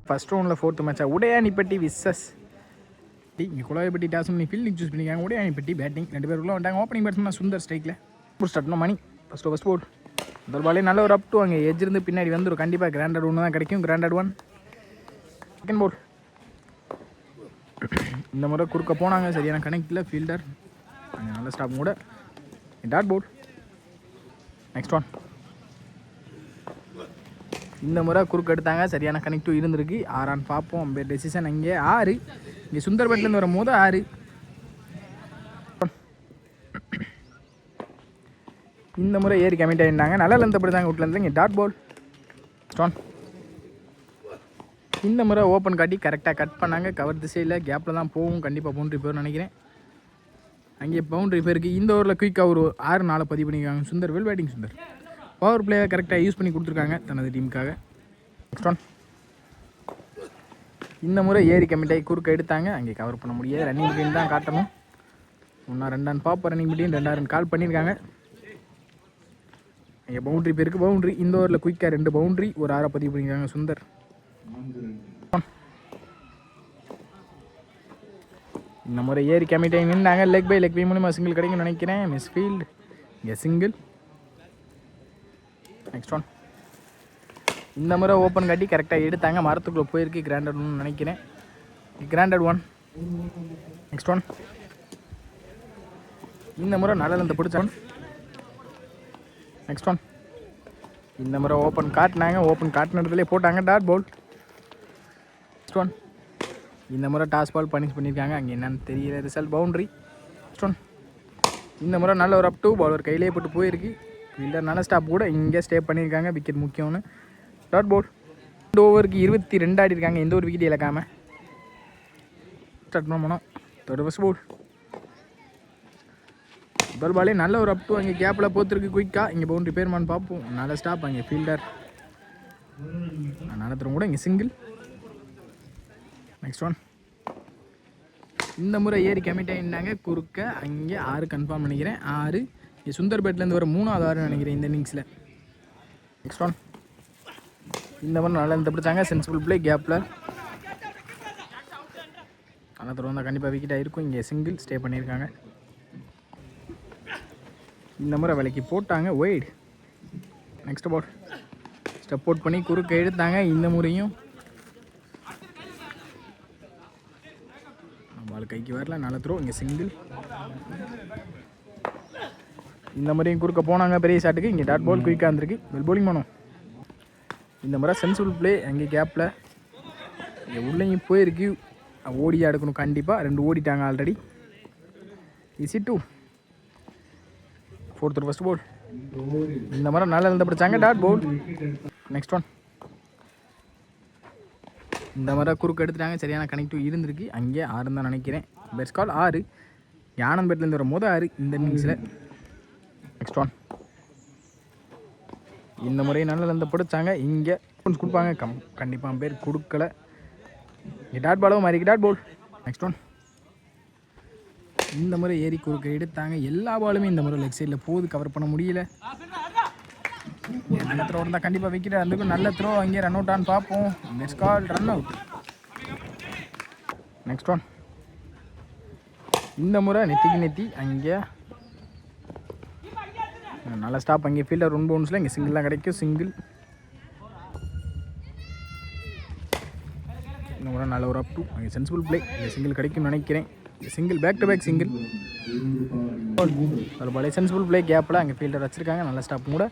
First ரவுண்டில் 4th மேட்சாக உடையாணிப்பட்டி versus இங்கே குழாயப்பட்டி டாஸும் நீ ஃபீல்டிங் சூஸ் பண்ணிக்காங்க. உடையாணிப்பட்டி பேட்டிங் 2 பேருக்குள்ளே வந்துட்டாங்க. ஓப்பனிங் பேட்ஸ்மேன் சுந்தர் ஸ்ட்ரைக்கில் ஸ்டார்ட்னா மணி ஃபஸ்ட் போர்ட் முதல் பாலே நல்ல ஒரு அப் டூ அங்கே எஜ் இருந்து பின்னாடி வந்துடும். கண்டிப்பாக கிராண்டட் 1 தான் கிடைக்கும். கிராண்டட் 1 செகண்ட் போர்ட் இந்த முறை குறுக்க போனாங்க. சரியான கனெக்டில் ஃபீல்டர் அங்கே நல்ல ஸ்டாப் கூட டாட் போர்ட். நெக்ஸ்ட் ஒன் இந்த முறை குறுக்கு எடுத்தாங்க. சரியான கனெக்டிவ் இருந்திருக்கு. 6 பார்ப்போம். அம்பேர் டெசிஷன் அங்கே 6. இங்கே சுந்தர் பேட்லேருந்து வரும்போது 6. இந்த முறை ஏறி கமிட் ஆகிட்டாங்க. நல்லா லெந்தப்படுத்தாங்க விட்லேருந்து. இங்கே டாட் பால் ஸ்டோன். இந்த முறை ஓப்பன் காட்டி கரெக்டாக கட் பண்ணாங்க. கவர் திசையில் கேப்பில் தான் போகும். கண்டிப்பாக பவுண்ட்ரி போயிடும் நினைக்கிறேன். அங்கே பவுண்ட்ரி போயிருக்கு. இந்த ஓவரில் குயிக்காக ஒரு 6-4 பதிவு பண்ணியிருக்காங்க. Sundar well batting. Sundar power பிளேயை கரெக்டாக யூஸ் பண்ணி கொடுத்துருக்காங்க தனது டீமுக்காக. நெக்ஸ்ட் ஒன் இந்த முறை ஏறி கமிட் ஆகி குறுக்க எடுத்தாங்க. அங்கே கவர் பண்ண முடியாது. ரன்னிங் பிடின்னு தான் காட்டணும். 1-2 பார்ப்போம். ரன்னிங் பிடின்னு 2 கால் பண்ணியிருக்காங்க. இங்கே பவுண்ட்ரி பேருக்கு பவுண்ட்ரி. இந்த ஓவரில் குயிக்காக 2 பவுண்ட்ரி ஒரு 6 பதிவு பண்ணியிருக்காங்க சுந்தர். இந்த முறை ஏறி கமிட் ஆகி நின்றாங்க. லெக் பை மூலமாக சிங்கிள் கிடைக்கும்னு நினைக்கிறேன். மிஸ் ஃபீல்டு இங்கே சிங்கிள். நெக்ஸ்ட் ஒன் இந்த முறை ஓப்பன் காட்டி கரெக்டாக எடுத்தாங்க. மரத்துக்குள்ளே போயிருக்கு. கிராண்டட் 1 நினைக்கிறேன். கிராண்டட் 1 நெக்ஸ்ட் ஒன் இந்த முறை நல்ல இந்த பிடிச்ச ஒன். நெக்ஸ்ட் ஒன் இந்த முறை ஓப்பன் காட்டினாங்க. ஓப்பன் காட்டின இடத்துலேயே போட்டாங்க. Dot ball. நெக்ஸ்ட் ஒன் இந்த முறை டாஸ் பால் பனிஷ் பண்ணியிருக்காங்க. அங்கே என்னன்னு தெரியல. Result boundary. நெக்ஸ்ட் ஒன் இந்த முறை நல்ல ஒரு அப் டூ பால் ஒரு கையிலே போட்டு போயிருக்கு. ஃபீல்டர் நல்ல ஸ்டாப் கூட இங்கே ஸ்டே பண்ணியிருக்காங்க. விக்கெட் முக்கியம்னு. Dot ball. 2 ஓவருக்கு 22 ஆடி இருக்காங்க. எந்த ஒரு விக்கெட் இழக்காமல் ஸ்டார்ட் பண்ணணும். ஃபர்ஸ்ட் பால் முதல் பாலே நல்ல ஒரு அப் டூ அங்கே கேப்பில் போத்துருக்கு. குயிக்காக இங்கே பவுண்ட்ரி பேர்மான்னு பார்ப்போம். நல்ல ஸ்டாப் அங்கே ஃபீல்டர் நடத்துகிறோம் கூட. இங்கே சிங்கிள். நெக்ஸ்ட் ஒன் இந்த முறை ஏறி கமிட் ஆகிட்டாங்க. குறுக்க அங்கே 6 கன்ஃபார்ம் பண்ணிக்கிறேன். 6 இங்கே சுந்தர் பேட்லேருந்து வர 3வது 6 நினைக்கிறேன் இந்த இன்னிங்ஸில். நெக்ஸ்ட் ஒன் இந்த மாதிரி நல்லா இந்த பிடிச்சாங்க. சென்சிபிள் பிளே கேப்பில் நல்லா தருவம் தான். கண்டிப்பாக விக்கெட்டாக இருக்கும். இங்கே சிங்கிள் ஸ்டே பண்ணியிருக்காங்க. இந்த முறை விலைக்கு போட்டாங்க. Wide. Next ball step out பண்ணி குறுக்க எடுத்தாங்க. இந்த முறையும் பால் கைக்கு வரல. நல்ல த்ரோ. இங்கே சிங்கிள். இந்த முறையும் குறுக்க போனாங்க பெரிய ஷாட்டுக்கு. இங்கே டாட் பால் குயிக்காக இருந்திருக்கு. வெல் போலிங் பண்ணும். இந்த முறை சென்சிபிள் பிளே அங்கே கேப்பில் இங்கே உள்ளேயும் போயிருக்கு. ஓடியாக எடுக்கணும் கண்டிப்பாக. 2 ஓடிட்டாங்க already. EC 2 4th first ball இந்த மாதிரி நல்லா இருந்த பிடிச்சாங்க. Dot ball. நெக்ஸ்ட் ஒன் இந்த மாதிரி குறுக்கு எடுத்துட்டாங்க. சரியான கனெக்டிவ் இருந்திருக்கு. அங்கே 6 தான் நினைக்கிறேன். பெஸ்ட் கால் 6. யானன் பேட்லேருந்து வர 6 இந்த இன்னிங்ஸில். நெக்ஸ்ட் ஒன் இந்த முறை நல்லா இருந்த பிடிச்சாங்க. இங்கே கொடுப்பாங்க. கண்டிப்பாக பேர் கொடுக்கல. இங்கே டாட் பாலும் மாறிக்கு. Dot ball. நெக்ஸ்ட் ஒன் இந்த முறை ஏறி குறுக்க எடுத்தாங்க. எல்லா பாலுமே இந்த முறை லெக் சைடில் போகுது. கவர் பண்ண முடியல. நல்ல த்ரோ இருந்தால் கண்டிப்பாக விக்கெட் அதுக்கும் நல்ல த்ரோ. அங்கே ரன் அவுட் ஆன்னு பார்ப்போம். பெஸ்ட் கால் ரன் அவுட். நெக்ஸ்ட் ஒன் இந்த முறை நெத்தி அங்கே நல்ல ஸ்டாப். அங்கே ஃபீல்டர் 1 பவுன்ஸில் இங்கே சிங்கிள் தான் கிடைக்கும். சிங்கிள். இந்த முறை நல்ல ஒரு அப் டூ அங்கே சென்சிபிள் பிளே. இங்கே சிங்கிள் கிடைக்கும்னு நினைக்கிறேன். Single back to back single. ஒரு பாலே சென்சிபிள் பிளே கேப்பில் அங்கே ஃபீல்டர் வச்சுருக்காங்க. நல்ல ஸ்டாப் கூட.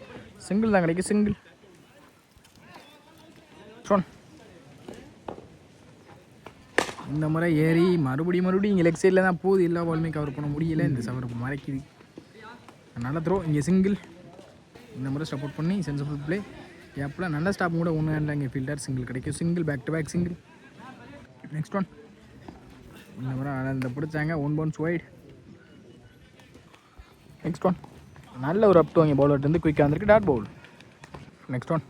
சிங்கிள் தான் கிடைக்கும். சிங்கிள். இந்த முறை ஏறி மறுபடியும் இங்கே லெக் சைடில் தான் போகுது. எல்லா பாலுமே கவர் பண்ண முடியல. இந்த சவர் மறைக்குது. நல்ல த்ரோ. இங்கே சிங்கிள். இந்த முறை சப்போர்ட் பண்ணி சென்சிபிள் பிளே கேப்பில் நல்ல ஸ்டாப் கூட. 1 ஹேண்டில் இங்கே ஃபீல்டர் சிங்கிள் கிடைக்கும். Single back to back single. Next one இந்த முறை இந்த பிடிச்சாங்க. 1 பவுன்ஸ் ஒய்டு. நெக்ஸ்ட் ஒன் நல்ல ஒரு அப் டூ அங்கே பவுலர்ட்டு வந்து குயிக்காக வந்திருக்கு. டாட் பவுல். நெக்ஸ்ட் ஒன்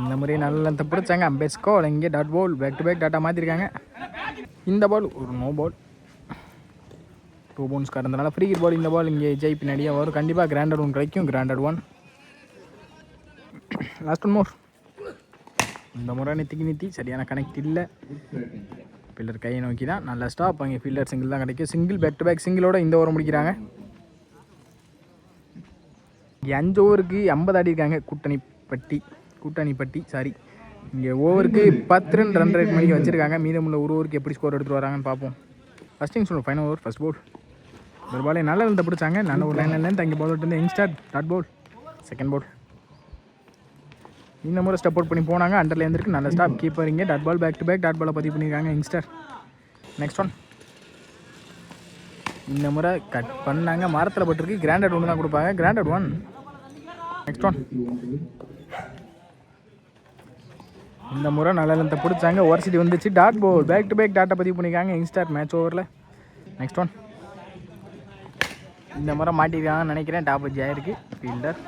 இந்த முறை நல்ல பிடிச்சாங்க. பெஸ்ட் கால். இங்கே dot ball. Back to back டாட்டா மாற்றிருக்காங்க. இந்த பால் ஒரு நோ பால். 2 பவுன்ஸ் கடந்தனால ஃப்ரீ ஹிட் பால். இந்த பால் இங்கே ஜெய் பின்னாடியே வரும். கண்டிப்பாக கிராண்டட் 1 கிடைக்கும். Granted 1 last one more. இந்த முறை நித்தி சரியான கனெக்ட் இல்லை. ஃபீல்டர் கையை நோக்கி தான் நல்லா ஸ்டாப். அங்கே ஃபீல்டர் சிங்கிள் தான் கிடைக்கும். சிங்கிள் பேக் டு பேக் சிங்கிளோட இந்த ஓவர் முடிக்கிறாங்க. இங்கே 5 ஓவருக்கு 50 ஆடி இருக்காங்க கூட்டணிப்பட்டி சாரி. இங்கே ஓவருக்கு 10 ரன் ரேட் மணிக்கு வச்சுருக்காங்க. மீதமுள்ள ஒரு ஓவருக்கு எப்படி ஸ்கோர் எடுத்துகிட்டு வராங்கன்னு பார்ப்போம். ஃபஸ்ட்டிங் சொல்லுவோம். ஃபைனல் ஓவர் ஃபஸ்ட் போல் ஒரு பாலே நல்ல லென்த்தை பிடிச்சாங்க. நல்ல ஒரு லைன்லேருந்து அங்கே பால் விட்டு youngster dot ball. Second ball இந்த முறை ஸ்டெப் அவுட் பண்ணி போனாங்க. அண்டரில் இருந்திருக்கு. நல்ல ஸ்டாப் கீப்பர். இங்கே dot ball back to back dot பாலை பதிவு பண்ணியிருக்காங்க யங்ஸ்டர். நெக்ஸ்ட் ஒன் இந்த முறை கட் பண்ணாங்க. மரத்தில் பட்டிருக்கு. கிராண்டட் ஒன்று தான் கொடுப்பாங்க. கிராண்டட் 1. நெக்ஸ்ட் ஒன் இந்த முறை நல்ல லென்த்தை பிடிச்சாங்க. ஒரு சிட்டி வந்துச்சு. Dot ball back to back டாட்டை பதிவு பண்ணியிருக்காங்க யங்ஸ்டர் மேட்ச் ஓவரில். நெக்ஸ்ட் ஒன் இந்த முறை மாட்டிருக்காங்கன்னு நினைக்கிறேன். டாப் வச்சு ஆயிருக்கு ஃபீல்டர்.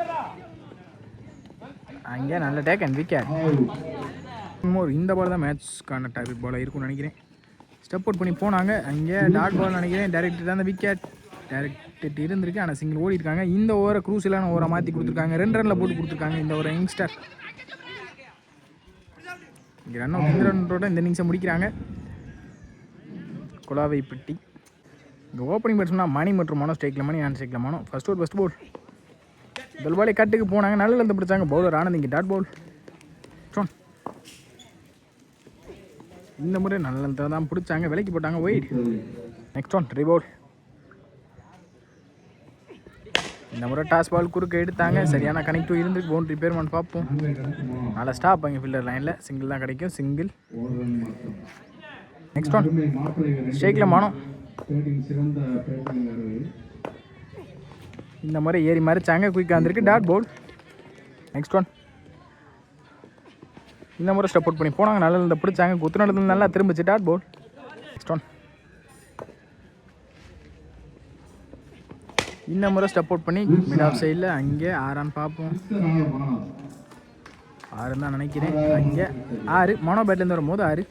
அங்கே நல்ல டேக் அண்ட் விக்கெட். இந்த பால் தான் மேட்ச்க்கான டார்கெட் பாலாக இருக்கும்னு நினைக்கிறேன். ஸ்டெப் அவுட் பண்ணி போனாங்க. அங்கே டாட் பால் நினைக்கிறேன். டேரக்ட் தான் அந்த விக்கெட். டேரக்ட் இருந்திருக்கு. ஆனால் சிங்கிள் ஓடி இருக்காங்க. இந்த ஓவரை க்ரூசிலான ஓவரை மாற்றி கொடுத்துருக்காங்க. 2 ரனில் போட்டு கொடுத்துருக்காங்க இந்த ஒரு யங்ஸ்டர். இங்கே ரன் அவுட் ரன்னோட இந்த இன்னிங்ஸை முடிக்கிறாங்க குலாவைப்பட்டி. இங்கே ஓப்பனிங் பேட்ஸ்மேன் மணி மற்றும் மனோ ஸ்ட்ரைக்கில் மணி நான் ஸ்ட்ரைக்கில் மனோ. ஃபஸ்ட் போல் முதல் பாலே கட்டுக்கு போனாங்க. நல்ல லென்த்தை பிடிச்சாங்க. பவுலர் ஆனந்த். இங்கே டாட் பால். இந்த முறை நல்ல லென்த்தை தான் பிடிச்சாங்க. விலைக்கு போட்டாங்க. ஒயிட். நெக்ஸ்ட் ஒன் ரிபவுல். இந்த முறை டாஸ் பால் குறுக்க எடுத்தாங்க. சரியான கனெக்டிவ் இருந்து பவுண்டரி பேர்மன் பார்ப்போம். நல்லா ஸ்டாப் அங்கே ஃபீல்டர் லைனில். சிங்கிள் தான் கிடைக்கும். சிங்கிள். நெக்ஸ்ட் ஒன் ஸ்ட்ரைக்கில் மனோ. இந்த முறை ஏறி மறைச்சாங்க. குயிக்காக வந்திருக்கு. Dot ball. நெக்ஸ்ட் ஒன் இந்த முறை ஸ்டெப் அவுட் பண்ணி போனாங்க. நல்ல லென்த்தை பிடிச்சாங்க. குத்து நடந்து நல்லா திரும்பிச்சு. Dot ball. நெக்ஸ்ட் ஒன் இந்த முறை ஸ்டெப் அவுட் பண்ணி மிட் ஆஃப் சைடில் அங்கே 6 பார்ப்போம். 6 தான் நினைக்கிறேன். அங்கே 6 மனோ பேட்லேருந்து வரும்போது 6.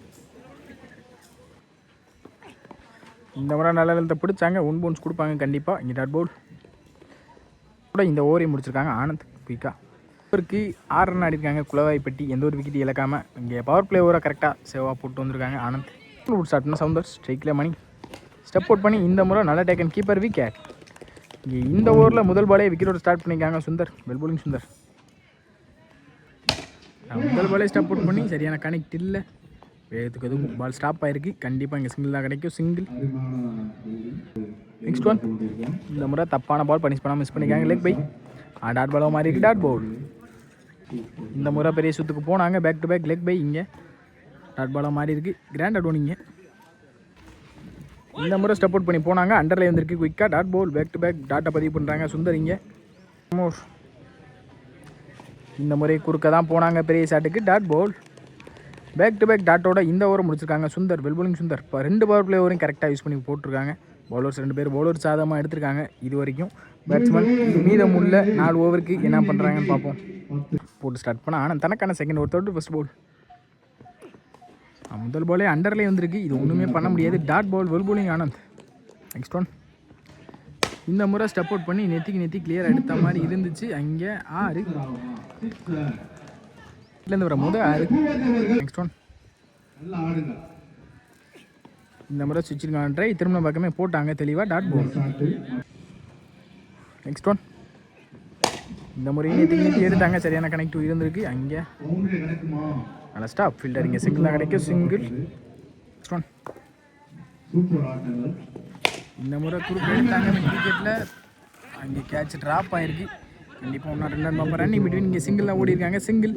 இந்த முறை நல்ல லென்த்தை பிடிச்சாங்க. 1 பவுன்ஸ் கொடுப்பாங்க கண்டிப்பாக. இங்கே டாட் பால் கூட இந்த ஓவரையும் முடிச்சிருக்காங்க ஆனந்த் குயிக்காக. இவருக்கு 6 ரன் ஆடிருக்காங்க குலவாய்ப்பட்டி. எந்த ஒரு விக்கெட் இழக்காமல் இங்கே பவர் பிளே ஓவராக கரெக்டாக சேவாக போட்டு வந்திருக்காங்க ஆனந்த். ஸ்டார்ட் பண்ண சவுந்தர் ஸ்ட்ரைக்கில் மணி. ஸ்டெப் அவுட் பண்ணி இந்த முறை நல்ல டேக்கன் கீப்பர் விக்கெட். இங்கே இந்த ஓவரில் முதல் பாலே விக்கெட்டோட ஸ்டார்ட் பண்ணியிருக்காங்க சுந்தர். Well polling Sundar. முதல் பாலே ஸ்டெப் அவுட் பண்ணி சரியான கனெக்ட் இல்லை. வேகத்துக்கு எதுவும் பால் ஸ்டாப் ஆகிருக்கு. கண்டிப்பாக இங்கே சிங்கிள் தான் கிடைக்கும். சிங்கிள். நெக்ஸ்ட் ஒன் இந்த முறை தப்பான பால் பனிஷ் பண்ணாமல் மிஸ் பண்ணிக்காங்க. Leg bye. டாட் பாலாக மாறி இருக்கு. Dot ball. இந்த முறை பெரிய சுற்றுக்கு போனாங்க. Back to back leg bye. இங்கே டாட் பாலாக மாறி இருக்கு. கிராண்டட் ஒன். இங்கே இந்த முறை ஸ்டெப் அவுட் பண்ணி போனாங்க. அண்டரில் வந்துருக்கு குயிக்காக. Dot ball back to back டாட்டை பதிவு பண்ணுறாங்க சுந்தர். இங்கே இந்த முறை குறுக்க தான் போனாங்க பெரிய ஷாட்டுக்கு. Dot ball back to back டாட்டோட இந்த ஓவர் முடிச்சிருக்காங்க சுந்தர். Well polling Sundar. இப்போ 2 பவர் பிளே ஓவரையும் கரெக்டாக யூஸ் பண்ணி போட்டிருக்காங்க. பவுலர்ஸ் 2 பேர் பவுலர் சாதமாக எடுத்திருக்காங்க இது வரைக்கும். பேட்ஸ்மேன் மீதம் உள்ள 4 ஓவருக்கு என்ன பண்ணுறாங்கன்னு பார்ப்போம். போட்டு ஸ்டார்ட் பண்ண ஆனால் தனக்கான செகண்ட் ஓவர் தொட்டு ஃபஸ்ட் பால். முதல் பாலே அண்டர்லேயே வந்திருக்கு. இது ஒன்றுமே பண்ண முடியாது. Dot ball. Well bowling Anand. Next one இந்த முறை ஸ்டெப் அவுட் பண்ணி நெத்தி கிளியர் எடுத்த மாதிரி இருந்துச்சு. அங்கே 6 இருந்து வரும்போது 6. நெக்ஸ்ட் ஒன் இந்த முறை சுவிட்சிருக்கான ட்ரை திரும்ப பக்கமே போட்டாங்க தெளிவாக. Dot ball. நெக்ஸ்ட் ஒன் இந்த முறையும் நெத்தி எடுத்தாங்க. சரியான கனெக்டிவ் இருந்திருக்கு. அங்கே நல்லா ஸ்டாப் ஃபீல்டர். இங்கே சிங்கிள் தான் கிடைக்கும். சிங்கிள். நெக்ஸ்ட் ஒன் இந்த முறை குறுக்கு எடுத்தாங்க. கிரிக்கெட்டில் அங்கே கேட்ச் ட்ராப் ஆகிருக்கு. கண்டிப்பாக 1 ரன் பார்ப்போம். ரன்னிங் பிட்வீன் இங்கே சிங்கிள் தான் ஓடி இருக்காங்க. சிங்கிள்.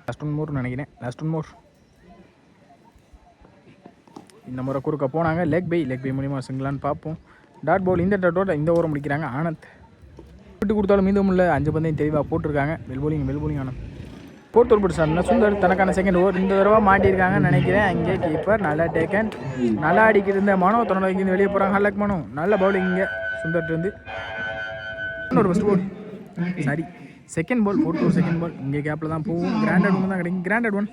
லாஸ்ட் 1 மோர் நினைக்கிறேன். லாஸ்ட் 1 மோர் இந்த முறை குறுக்க போனாங்க. லெக் பை மூலிமா சிங்கிளான்னு பார்ப்போம். Dot ball. இந்த டாட்டோட இந்த ஓவரை முடிக்கிறாங்க ஆனந்த். விட்டு கொடுத்தாலும் மீதம் உள்ள 5 பந்தையும் தெளிவாக போட்டிருக்காங்க. Well bowling Anand. போட்டு ஒரு சார்னா சுந்தர் தனக்கான செகண்ட் ஓவர் இந்த தடவை மாட்டியிருக்காங்கன்னு நினைக்கிறேன். அங்கே கீப்பர் நல்லா டேக்கன். நல்லா அடிக்கிட்டு இருந்த மனோ தன்னோட இங்கே வெளியே போகிறாங்க. ஹல்லக் மனோ. நல்ல பவுலிங் இங்கே சுந்தர்ட்டு ஒரு first ball sorry second ball. போட்டு ஒரு செகண்ட் பால். இங்கே கேப்பில் தான் போகும். கிராண்டட் 1 தான் கிடைக்கும். கிராண்டட் 1.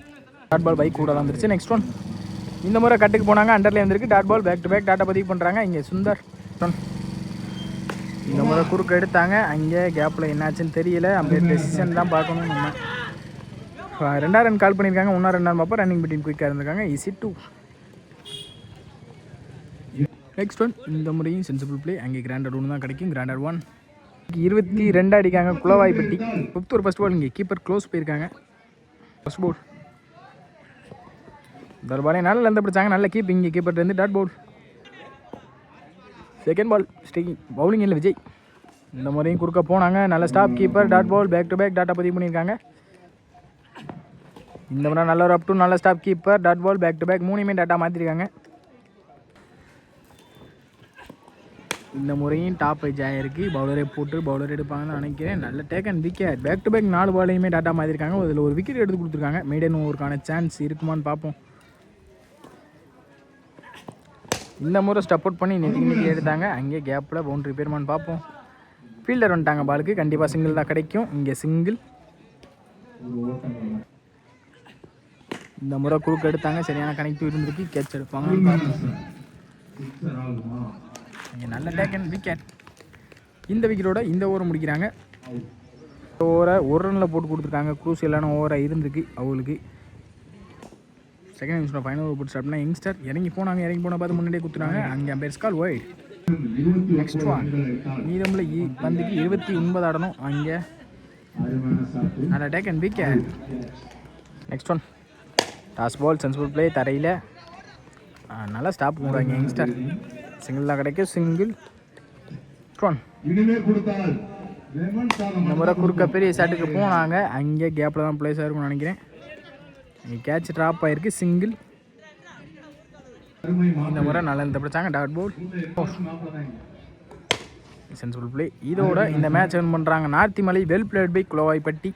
டாட் பால் பைக் கூட தான் வந்துருச்சு. நெக்ஸ்ட் ஒன் இந்த முறை கட்டுக்கு போனாங்க. அண்டர்லேயே வந்துருக்கு. Dot ball back to back டாட்டா பதிவு பண்ணுறாங்க. இங்கே சுந்தர். இந்த முறை குறுக்கு எடுத்தாங்க. அங்கே கேப்பில் என்னாச்சுன்னு தெரியல. அப்படியே டெசிஷன் தான் பார்க்கணும் நம்ம. 2 ரன் கால் பண்ணியிருக்காங்க. 1 ரன் பார்ப்போம். ரன்னிங் பிட்வீன் குயிக்காக இருந்திருக்காங்க. ஈஸி 2. Next one. இந்த முறையும் சென்சிபிள் பிளே. அங்கே கிராண்டட் 1 தான் கிடைக்கும். கிராண்டட் 1. 22 அடிக்காங்க குளவாய்ப்பட்டி. 5th ஒரு ஃபஸ்ட் பால். இங்கே கீப்பர் க்ளோஸ் போயிருக்காங்க. ஃபஸ்ட் பால் தர்பாலே நல்ல லெந்த பிடிச்சாங்க. நல்ல கீப். இங்கே கீப்பர்லேருந்து dot ball. Second ball stacking bowling இல்லை விஜய். இந்த முறையும் குறுக்க போனாங்க. நல்ல stop keeper dot ball. Back to back டாட்டா பதிவு பண்ணியிருக்காங்க. இந்த முறை நல்ல ஒரு அப் டு நல்ல stop keeper dot ball. Back to back 3மே டாட்டா மாற்றிருக்காங்க. இந்த முறையும் டாப் வைஜ் ஆகிருக்கு. பவுலரே போட்டு பவுலர் எடுப்பாங்கன்னு நினைக்கிறேன். நல்ல taken wicket. Back to back 4 பாலையுமே டாட்டா மாற்றிருக்காங்க. அதில் ஒரு விக்கெட் எடுத்து கொடுத்துருக்காங்க. மீடியம் ஓவருக்கான சான்ஸ் இருக்குமான்னு பார்ப்போம். இந்த முறை ஸ்டப் அவுட் பண்ணி நெட்டி எடுத்தாங்க. அங்கே கேப்பில் பவுண்டரி பேருமான்னு பார்ப்போம். ஃபீல்டர் வந்துட்டாங்க பாலுக்கு. கண்டிப்பாக சிங்கிள் தான் கிடைக்கும். இங்கே சிங்கிள். இந்த முறை குறுக்கு எடுத்தாங்க. சரியான கனெக்டிவ் இருந்திருக்கு. கேட்ச் எடுப்பாங்க. இங்கே நல்ல டேக்கன் விக்கெட். இந்த விக்கெட்டோட இந்த ஓவர் முடிக்கிறாங்க. ஓவரை 1 ரனில் போட்டு கொடுத்துருக்காங்க. க்ரூசியலான ஓவராக இருந்திருக்கு அவங்களுக்கு. செகண்ட் நிமிஷம் ஃபைனல் ஓவர் போட்டு ஸ்டார்ட்னா யங்ஸ்டர் இறங்கி போனாங்க. இறங்கி போன பார்த்து முன்னாடியே கொடுத்துட்டாங்க. அங்கே umpire's call wide. Next one. மீதமுள்ள பந்துக்கு 29 ஆடணும். அங்கே நல்ல taken wicket. Next one. Toss ball sensible play. தரையில் நல்லா ஸ்டாப் போடுவாங்க. யங்ஸ்டர் சிங்கிள் தான் கிடைக்கும். சிங்கிள். இந்த முறை குறுக்க பெரிய ஷாட்டுக்கு போனாங்க. அங்கே கேப்பில் தான் பிளேஸாக இருக்கும்னு நினைக்கிறேன். இங்கே கேட்ச் ட்ராப் ஆகிருக்கு. சிங்கிள். இந்த முறை நல்லா இந்த பிடிச்சாங்க. Dot ball. Sensible play. இதோட இந்த மேட்ச் வின் பண்ணுறாங்க Narthimalai. Well played by Kulavaipatti.